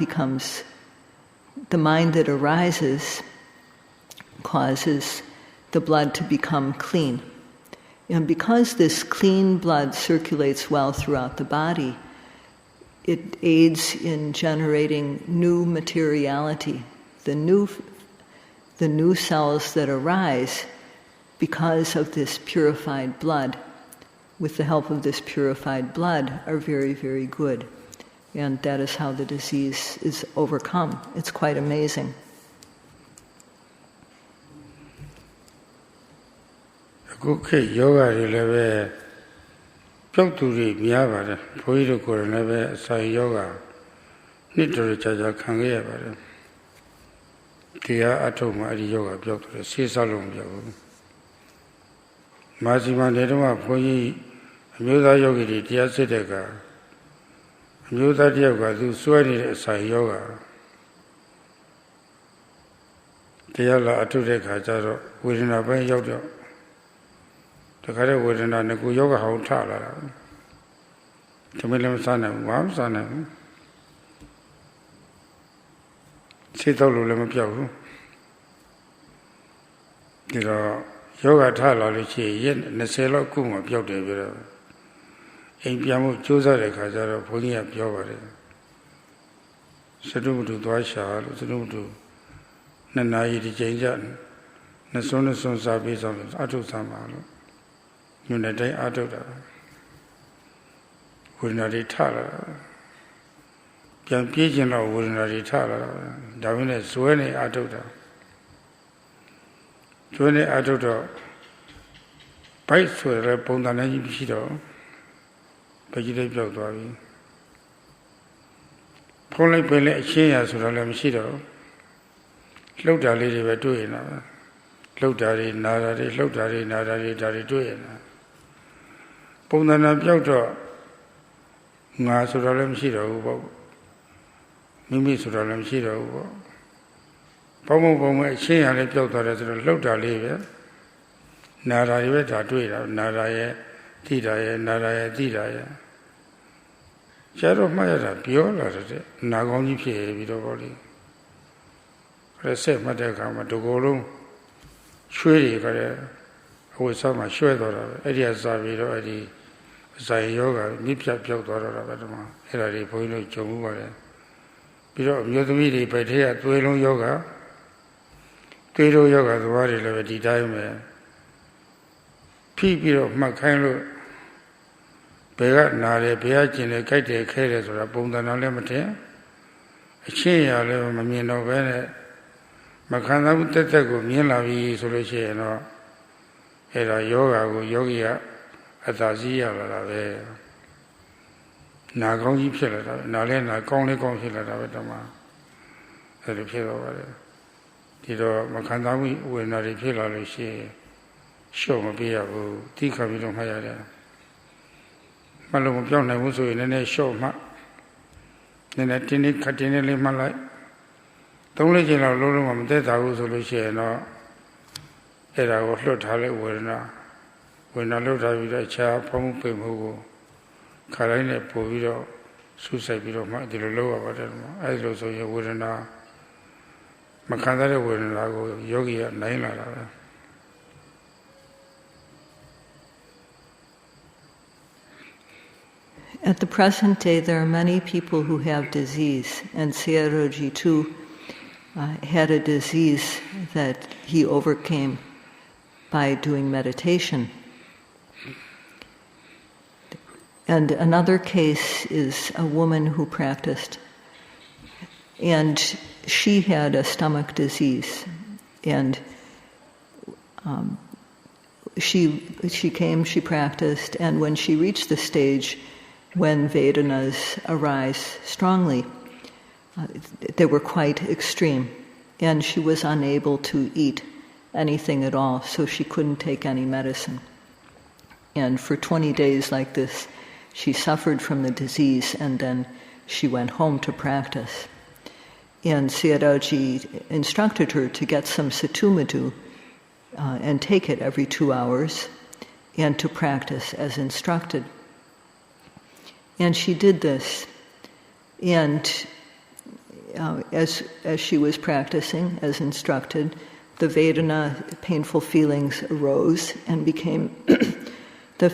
that arises causes the blood to become clean. And because this clean blood circulates well throughout the body, it aids in generating new materiality, the new cells that arise because of this purified blood, with the help of this purified blood, are very, very good. And that is how the disease is overcome. It's quite amazing. Okay, yoga level. Pyoturi Miavara, Poido Coronave, Sai Yoga, Nitori Chaja Kangayavara. Tia Atoma Yoga, Pyotra, Sisalum Yoga. Masima Nedama, Poi, Muda Yogi, Tia Sedeka, Muda Yoga, do Swani Sai Yoga. Tia La Atudeka Jaro, within a bay yoga. The Kare within a Nagu Yoga Hotala. Tamilam Sana, Wamsana. Sitolulam Pyo. The Yoga Tala, Yen, Nasela Kuma Pyo de in Piamu Josa de Kajara, Polia Piovare. Sadu to Dwasha, Sadu to Nanai di Janjan, Nasona Son Sabis on Atu Samalo. Unite Adoda. Wouldn't Tala. Can Pigeon or wouldn't Tala. Davine Suene Adoda. Suene Adoda. Bites to a Pondanani Pido. Pagide Piodavi. Pole Pele Chia Suralam Shido. Loda lady were doing. Lodari, Nadari, Dari doing. ပုံသဏ္ဍာန်ပြောက်တော့ငါဆိုတာလည်းမရှိတော့ဘူးပေါ့မိမိဆိုတာလည်းမရှိတော့ဘူးပေါ့ဘောင်းဘုံမဲ့အရှင်းရလည်းပြောက်သွားတယ်ဆိုတော့လှုပ်တာလေးပဲနာရာရဲ့ဒါတွေ့တာနာရာရဲ့တိတာရဲ့နာရာရဲ့တိတာရဲ့ကျတော့မှတ်ရတာပြောလာတဲ့နာကောင်းကြီးဖြစ်ပြီးတော့ပေါ့လေအဲ့ဆက်မှတ်တဲ့အခါမှာဒီကိုယ်လုံးရွှေတွေကလည်းအဝိစားမှာရွှဲသွားတာပဲအဲ့ဒီအစားပြီးတော့အဲ့ဒီဇာယောဂမြစ်ပြတ်ပြောက်သွားတော့တာပဲဒီမှာအဲ့ဒါတွေဘုန်းကြီးတို့ကြုံမှုပါတယ်ပြီးတော့အမျိုးသမီးတွေပဲထဲကသွေးလုံးယောဂသွေးလုံးယောဂသဘာဝတွေလည်းပဲဒီတိုင်းပဲဖိပြီးတော့မှတ်ခိုင်းလို့ဘယ်ကနာတယ်ဘယ်ကကျင်တယ်ကြိုက်တယ်ခဲတယ်ဆိုတာပုံသဏ္ဍာန်လည်းမထင်အချင်းရလည်းမမြင်တော့ပဲနဲ့မခံစားဘူးတက်တက်ကိုမြင်လာပြီဆိုလို့ရှိရင်တော့အဲ့ဒါယောဂကိုယောဂီကအသာစီးရလာတာပဲနာကောင်းကြီးဖြစ်လာတာပဲနာလဲနာကောင်းလဲကောင်းဖြစ်လာတာပဲတမအဲ့လိုဖြစ်တော့ပါတယ်ဒီတော့မခံစားမှုဝေဒနာတွေဖြစ်လာလို့ရှိရင်ရှော့မပေးရဘူးတိခါပြီးတော့မှတ်ရတယ်မလို့မပြောင်းနိုင်ဘူးဆိုရင်လည်းရှော့မှနည်းနည်းတင်းတင်းခတ်တင်းတင်းလေးမှတ်လိုက်သုံးလေးချိန်လောက်လုံးလုံးမသက်သာဘူးဆိုလို့ရှိရင်တော့အဲ့ဒါကိုလွတ်ထားလိုက်ဝေဒနာလွတ်ထားပြီးတော့အခြားဖုံးပိတ်မှုကိုခါတိုင်းနဲ့ပို့ပြီးတော့ဆူဆိုင်ပြီးတော့မှဒီလိုလုပ်ရပါတယ်အဲ့လိုဆိုရင်ဝေဒနာမခံစားတဲ့ဝေဒနာကိုယောဂီကနိုင်လာတာပဲAt the present day, there are many people who have disease, and Sayadawgyi too had a disease that he overcame by doing meditation. And another case is a woman who practiced, and she had a stomach disease, and she practiced, and when she reached the stage when Vedanas arise strongly, they were quite extreme, and she was unable to eat anything at all, so she couldn't take any medicine. And for 20 days like this, she suffered from the disease, and then she went home to practice. And Sayadawgyi instructed her to get some SADHU and take it every 2 hours, and to practice as instructed. And she did this, and as she was practicing as instructed, the Vedana painful feelings arose and became the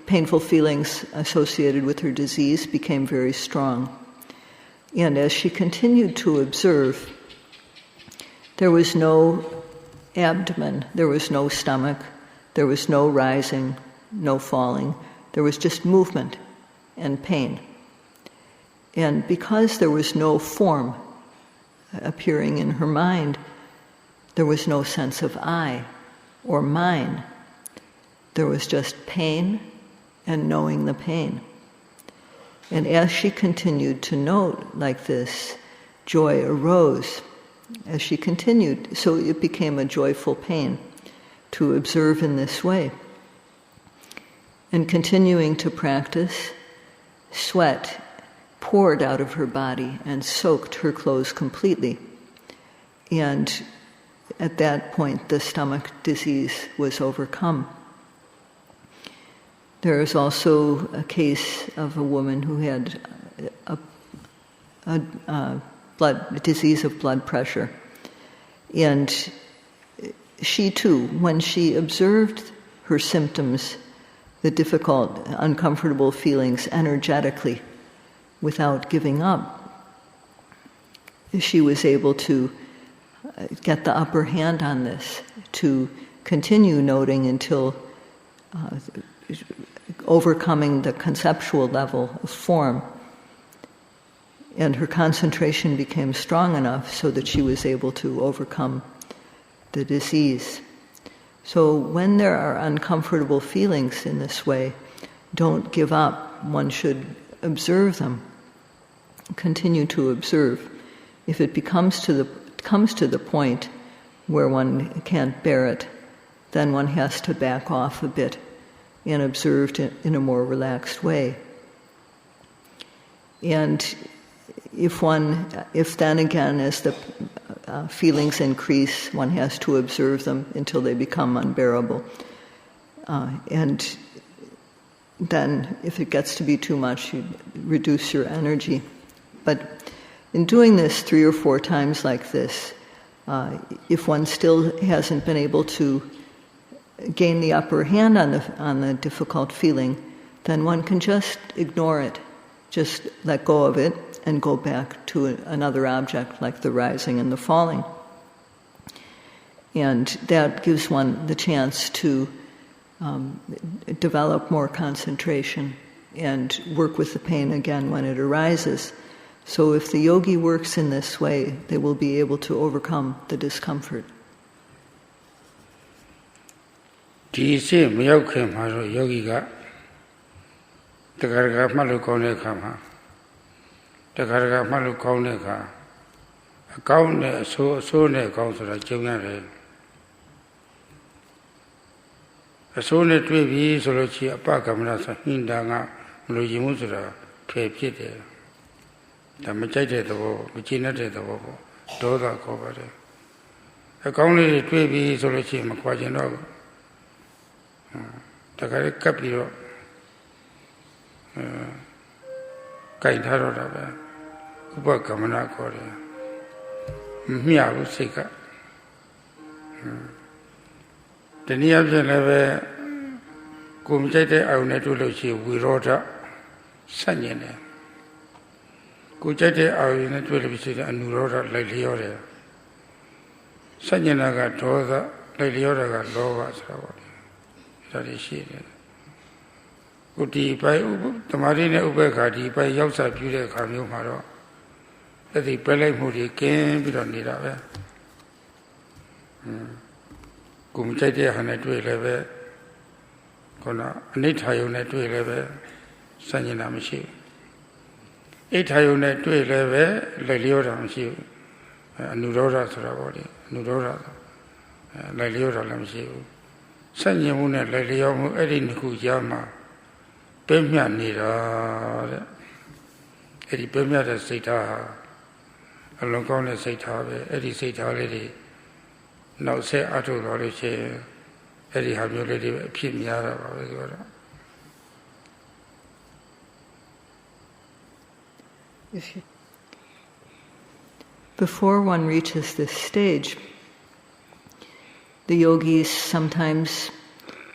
painful feelings associated with her disease became very strong. And as she continued to observe, there was no abdomen, there was no stomach, there was no rising, no falling, there was just movement and pain. And because there was no form appearing in her mind, there was no sense of I or mine. There was just pain and knowing the pain. And as she continued to note like this, joy arose. As she continued, so it became a joyful pain to observe in this way. And continuing to practice, sweat poured out of her body and soaked her clothes completely. And at that point, the stomach disease was overcome. There is also a case of a woman who had a disease of blood pressure. And she too, when she observed her symptoms, the difficult, uncomfortable feelings energetically, without giving up, she was able to get the upper hand on this, to continue noting until overcoming the conceptual level of form. And her concentration became strong enough so that she was able to overcome the disease. So when there are uncomfortable feelings in this way, don't give up. One should observe them. Continue to observe. If it comes to the point where one can't bear it, then one has to back off a bit and observed in a more relaxed way. And if then again, as the feelings increase, one has to observe them until they become unbearable. And then if it gets to be too much, you reduce your energy. But in doing this 3 or 4 times like this, if one still hasn't been able to gain the upper hand on the difficult feeling, then one can just ignore it, just let go of it, and go back to another object like the rising and the falling. And that gives one the chance to develop more concentration and work with the pain again when it arises. So if the yogi works in this way, they will be able to overcome the discomfort. ဒီစိတ်မရောက်ခင်မှာတော့ယောဂီကတခါတခါမှတ်လို့ကောင်းတဲ့အခါမှာတခါတခါမှတ်လို့ကောင်းတဲ့အခါအကောင်းနဲ့အဆိုးနဲ့အကောင်းဆိုတာကျုံရတယ်အဆိုးနဲ့တွေ့ပြီဆိုလို့ရှိရင်အပကမ္မနာဆိုဟင်တာကမလို့ရင်မှုဆိုတာဖယ်ဖြစ်တယ်ဒါမကြိုက်တဲ့သဘောမကျေနပ်တဲ့သဘောပေါ့ဒေါသခေါ်ပါတယ်အကောင်းလေးတွေတွေ့ပြီဆိုလို့ရှိရင်မခွာကျင်တော့ဘူးတခါလေးကပ်ပြီးတော့ကြိုက်ထားတော့တာပဲဥပကမ္မနာခေါ်တယ်မမျှဘူးစိတ်ကတနည်းအားဖြင့်လည်းပဲကိုမကြိုက်တဲ့အာရုံနဲ့တွေ့လို့ရှိရင်ဝိရောဓဆက်ညင်တယ်ကိုကြိုက်တဲ့အာရုံနဲ့တွေ့လို့ရှိရင်အနုရောဓလိုက်လျောတယ်ဆက်ညင်တာကဒေါသလိုက်လျောတာကလောဘဆိုတာပေါ့ဒါတွေရှိတယ်ကိုဒီပိုင်တမာရီနဲ့ဥပေက္ခာဒီပိုင်ရောက်စားပြုတဲ့အခါမျိုးမှာတော့အဲ့ဒီပဲလိုက်မှုတွေကင်းပြီးတော့နေတာပဲကိုမကြိုက်တဲ့ဟာနဲ့တွေ့လည်းပဲခုနအနိဋ္ဌာယုံနဲ့တွေ့လည်းပဲစัญญနာမရှိဘူးအိဋ္ဌာယုံနဲ့တွေ့လည်းပဲလိုက်လျောတာမရှိဘူးအနုရောဓဆိုတာပေါ့လေအနုရောဓလိုက်လျောတာလည်းမရှိဘူးစัญญမှုနဲ့လိုက်လျောမှုအဲ့ဒီနှစ်ခုကြားမှာပဲ့မြတ်နေတာတဲ့အဲ့ဒီပဲ့မြတ်တဲ့စိတ်ထားဟာအလုံးကောင်းတဲ့စိတ်ထားပဲအဲ့ဒီစိတ်ထားလေးတွေနောက်ဆက်အထုတ်တော်လို့ရှိရင်အဲ့ဒီဟာမျိုးလေးတွေအဖြစ်များတာပါပဲဆိုတော့ Before one reaches this stage, the yogis sometimes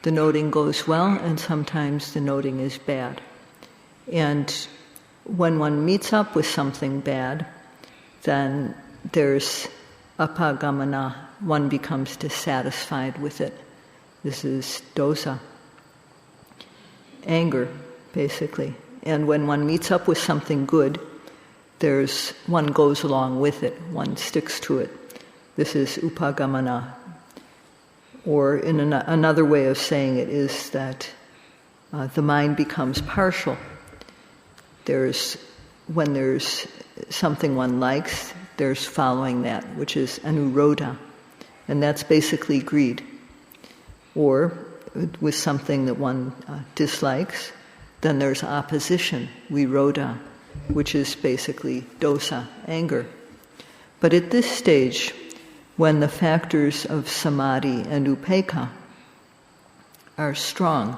the noting goes well and sometimes the noting is bad. And when one meets up with something bad, then there's apagamana, one becomes dissatisfied with it. This is dosa, anger, basically. And when one meets up with something good, one goes along with it, one sticks to it. This is upagamana. Or in another way of saying it is that the mind becomes partial. When there's something one likes, there's following that, which is anurodha, and that's basically greed. Or with something that one dislikes, then there's opposition, virodha, which is basically dosa, anger. But at this stage, when the factors of samadhi and upekkha are strong,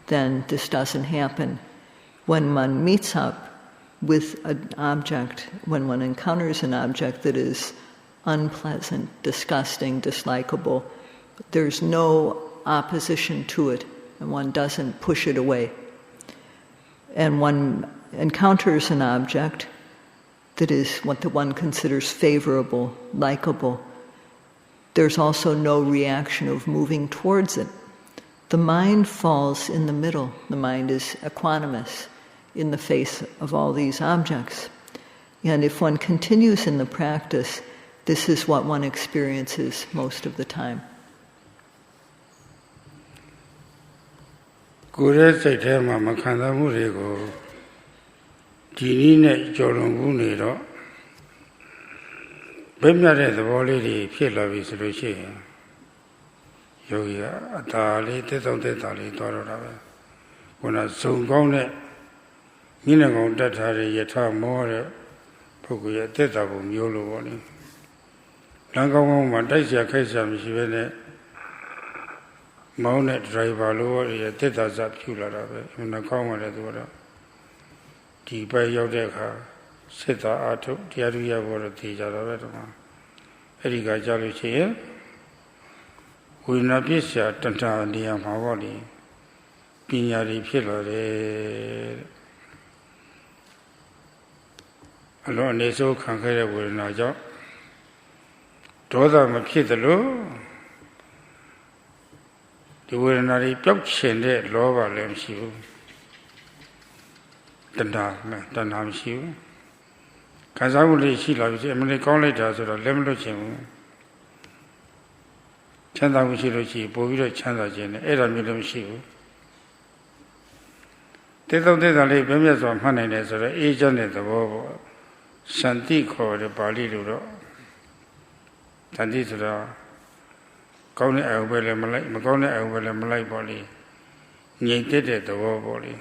then this doesn't happen. When one meets up with an object, when one encounters an object that is unpleasant, disgusting, dislikable, there's no opposition to it, and one doesn't push it away. And one encounters an object that is what the one considers favorable, likable. There's also no reaction of moving towards it. The mind falls in the middle. The mind is equanimous in the face of all these objects. And if one continues in the practice, this is what one experiences most of the time. ကိုယ်ရဲ့စိတ်ထဲမှာမခံစားမှုတွေကိုဒီနည်းနဲ့ကြော်လွန်မှုနေတော့ဗိမြတ်တဲ့သဘောလေးတွေဖြစ်လာပြီဆိုလို့ရှိရင် yogi atali tetali torada. When I soon gone it, Minagong that had a yeta more Pokuya Tetabu Mulu warning. Langong, one days, Kasam, she went it. Mounted driver lower, Tetas up Kula, in the common at water. The by Yodeka, Seta Atu, Tiaria water teacher of Vetama. Erika Jaluchi, we not be shot, Tanta, the Amawali. Pinyari Pilare alone is so conquered with Naja. Toda Mapitalo, the Wurinari Ploction, the Lova Lemshu, Tanam Shu. Kazamuli Shila, Emily College, or Lemlochim. Chanda Mushilochi, Bovira Chanda Jen, Era Milam Shiu. Tetali Bemes on Hanes or agent at the Bobo, Santi called the Bali Luro. Tanditra Kone Elwell Magone Elwell Malay Boli, Nated at the war body,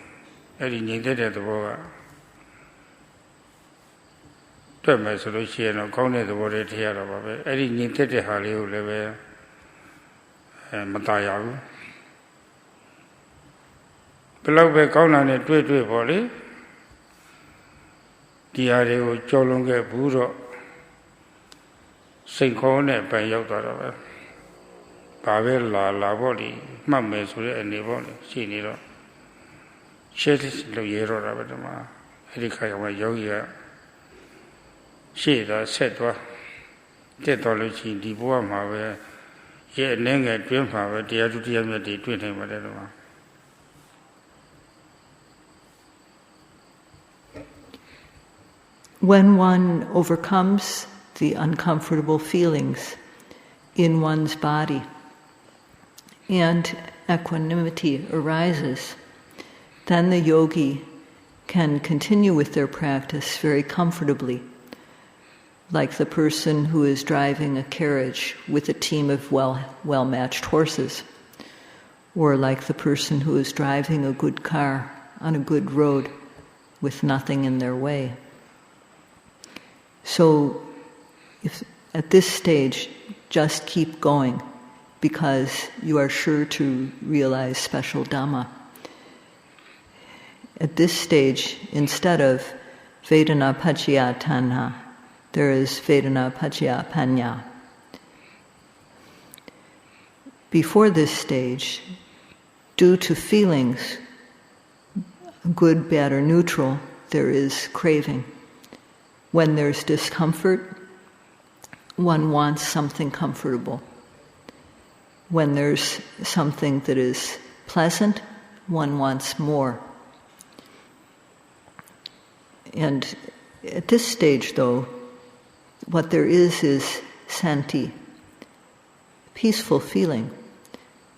Eddie nated at the war. Thomas Lucian or Kone the water here above it, Eddie nated the Halio level and Matayagu. Below the corner, a tweet body. The area of Cholonga Buro Saint Cornet by Yokara Pavella, La Body, Mammas, and the body, she needed. Shetis Loyero Rabadama, Erika Yogia. She that said what Tetology, the Burma, yet Nanga Dream Power, the other the twin him. When one overcomes the uncomfortable feelings in one's body and equanimity arises, then the yogi can continue with their practice very comfortably, like the person who is driving a carriage with a team of well-matched horses, or like the person who is driving a good car on a good road with nothing in their way. So, if at this stage, just keep going, because you are sure to realize special Dhamma. At this stage, instead of Vedana Pacaya Tanha, there is Vedana Pacaya Panya. Before this stage, due to feelings, good, bad, or neutral, there is craving. When there's discomfort, one wants something comfortable. When there's something that is pleasant, one wants more. And at this stage, though, what there is santi, peaceful feeling.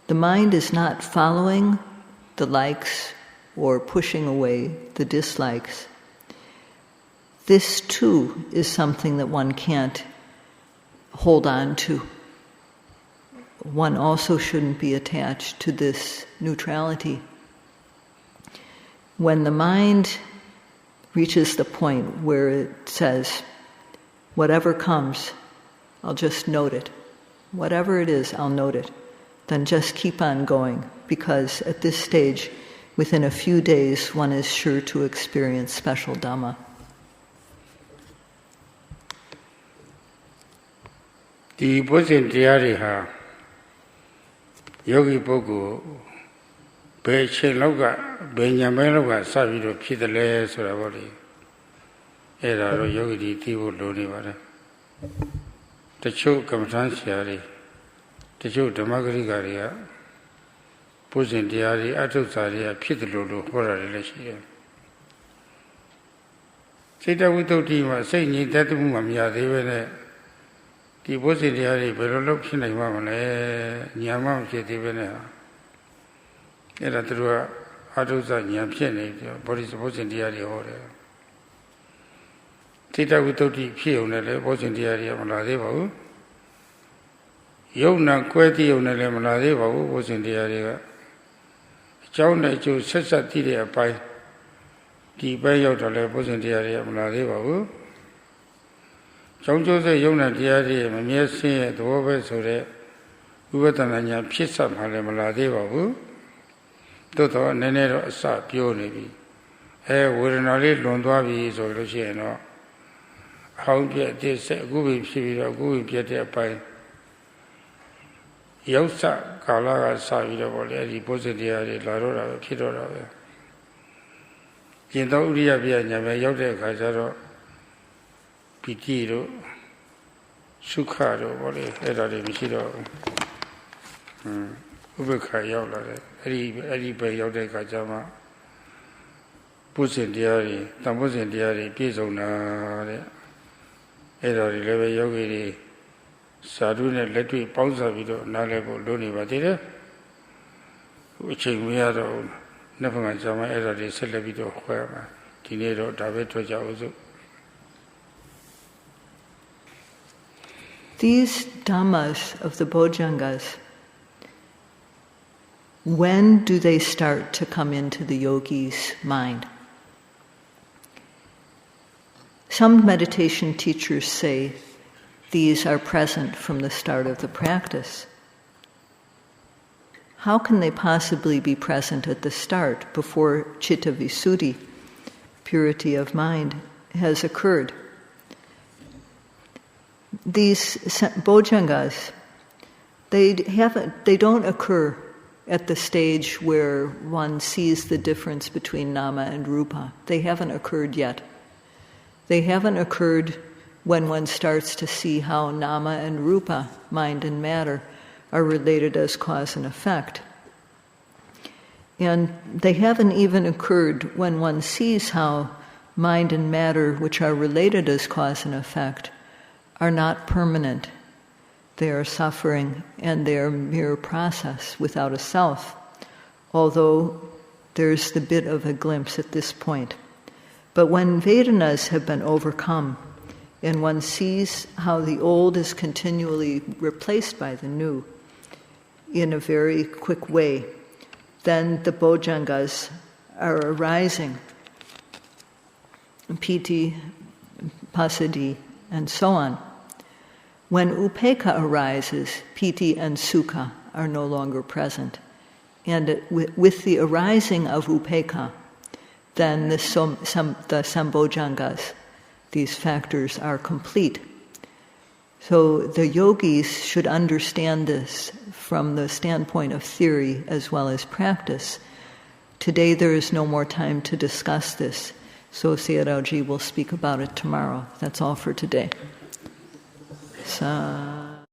The mind is not following the likes or pushing away the dislikes. This, too, is something that one can't hold on to. One also shouldn't be attached to this neutrality. When the mind reaches the point where it says, whatever comes, I'll just note it. Whatever it is, I'll note it. Then just keep on going, because at this stage, within a few days, one is sure to experience special Dhamma. The Buddhist Diariha Yogi Bogu Beche Loga Benyameloga Savido Pitale Surabodi Era Yogi Tivo Loni. The Chu Kamtansiari, the Chu Damagrigaria, Buddhist Diari Atosaria Pitalo Hora Relation. Sita Withotima saying that Mumia, they were. The Buddhist Diari, Beroloption, Yamam, Chetivena. Era through Adosa Yamchen, Boris Buddhist Diari order. Tita Witoti Pio, Buddhist Diari, Maladevo. Yona Queti Yona Lemonadeva was in the area. John Nacho says that the by the bay of the levels in the area of Madeva. John Joseph Yona the area, Mamia say the over so that Uvetananya Pisa Halemadeva. Toto Nenero Sa Pioni. We're not Londwabi is or Luciano. How get this Gubi Shivira Gubi Pieta by Yosa Kalaga Savida Voli, Posidia, Larora, Kidora. In the Uria Viana, Yoda Kazaro, Pitiro, Sukaro, Voli, Edari Michido, Upekkha Yola, Eri Bay Yoda Kajama, Pusin Diari, Tampusin Diari, Pizona, Edari Leve Yogi. SADHU ne letwi pausaပြီးတော့နားလည်ဖို့လိုနေပါသေးတယ်။အချိန်မရတော့နှစ်ဖက်ကကြာမှအဲ့ဒါတွေဆက်လက်ပြီးတော့ဟောရမှာဒီနေ့တော့ဒါပဲထွက်ကြအောင်စို့ These dhammas of the Bojjhangas, when do they start to come into the yogi's mind? Some meditation teachers say these are present from the start of the practice. How can they possibly be present at the start before citta visuddhi, purity of mind, has occurred? These bojjhangas, they don't occur at the stage where one sees the difference between nama and rupa. They haven't occurred yet. They haven't occurred when one starts to see how nama and rupa, mind and matter, are related as cause and effect. And they haven't even occurred when one sees how mind and matter, which are related as cause and effect, are not permanent. They are suffering and they are mere process without a self, although there's the bit of a glimpse at this point. But when Vedanas have been overcome, and one sees how the old is continually replaced by the new in a very quick way, then the bojjhangas are arising, piti, passaddhi, and so on. When upekkha arises, piti and sukha are no longer present. And with the arising of upekkha, then the sambojjhangas, these factors are complete. So the yogis should understand this from the standpoint of theory as well as practice. Today there is no more time to discuss this, so Sayadawgyi will speak about it tomorrow. That's all for today.